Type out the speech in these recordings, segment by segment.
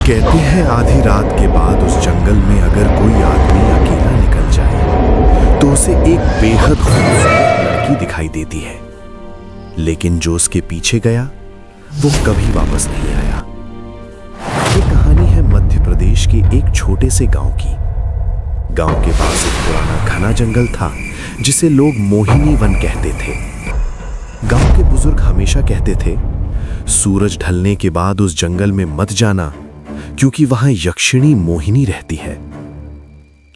कहते हैं आधी रात के बाद उस जंगल में अगर कोई आदमी अकेला निकल जाए तो उसे एक बेहद खूबसूरत लड़की दिखाई देती है, लेकिन जो उसके पीछे गया वो कभी वापस नहीं आया। ये कहानी है मध्य प्रदेश के एक छोटे से गांव की। गांव के पास एक पुराना घना जंगल था जिसे लोग मोहिनी वन कहते थे। गांव के बुजुर्ग हमेशा कहते थे, सूरज ढलने के बाद उस जंगल में मत जाना क्योंकि वहां यक्षिणी मोहिनी रहती है।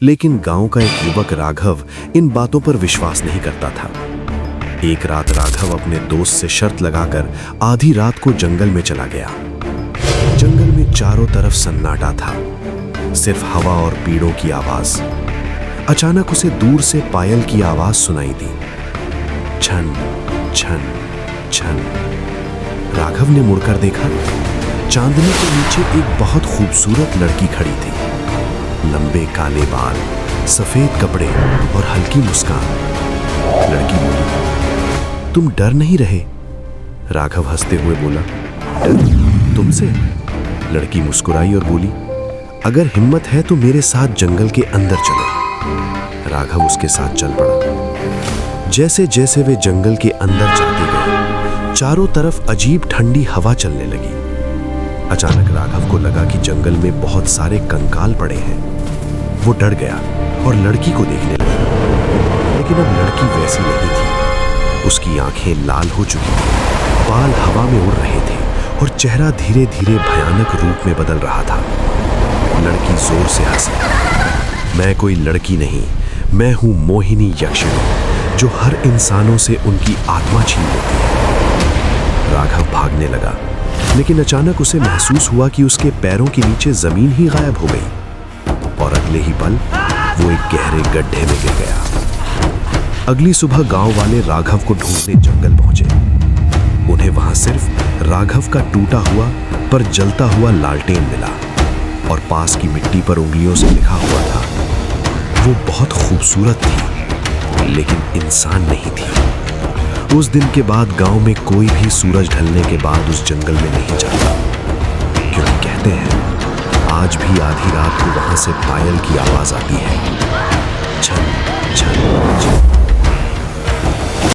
लेकिन गांव का एक युवक राघव इन बातों पर विश्वास नहीं करता था। एक रात राघव अपने दोस्त से शर्त लगाकर आधी रात को जंगल में चला गया। जंगल में चारों तरफ सन्नाटा था, सिर्फ हवा और पेड़ों की आवाज। अचानक उसे दूर से पायल की आवाज सुनाई दी, छन छन छन। राघव ने मुड़कर देखा, चांदनी के नीचे एक बहुत खूबसूरत लड़की खड़ी थी। लंबे काले बाल, सफेद कपड़े और हल्की मुस्कान। लड़की बोली, तुम डर नहीं रहे? राघव हंसते हुए बोला, डर तुमसे? लड़की मुस्कुराई और बोली, अगर हिम्मत है तो मेरे साथ जंगल के अंदर चलो। राघव उसके साथ चल पड़ा। जैसे जैसे वे जंगल के अंदर जाते गए, चारों तरफ अजीब ठंडी हवा चलने लगी। अचानक राघव को लगा कि जंगल में बहुत सारे कंकाल पड़े हैं। वो डर गया और लड़की को देखने लगा, लेकिन अब लड़की वैसी नहीं थी। उसकी आंखें लाल हो चुकी थी, बाल हवा में उड़ रहे थे और चेहरा धीरे धीरे भयानक रूप में बदल रहा था। लड़की जोर से हंसी, मैं कोई लड़की नहीं, मैं हूं मोहिनी यक्षिणी जो हर इंसानों से उनकी आत्मा छीन लेती है। राघव भागने लगा, लेकिन अचानक उसे महसूस हुआ कि उसके पैरों के नीचे जमीन ही गायब हो गई और अगले ही पल वो एक गहरे गड्ढे में गिर गया। अगली सुबह गांव वाले राघव को ढूंढने जंगल पहुंचे। उन्हें वहां सिर्फ राघव का टूटा हुआ पर जलता हुआ लालटेन मिला और पास की मिट्टी पर उंगलियों से लिखा हुआ था, वो बहुत खूबसूरत थी लेकिन इंसान नहीं थी। उस दिन के बाद गांव में कोई भी सूरज ढलने के बाद उस जंगल में नहीं जाता, क्योंकि कहते हैं आज भी आधी रात को वहां से पायल की आवाज आती है, छन छन छन।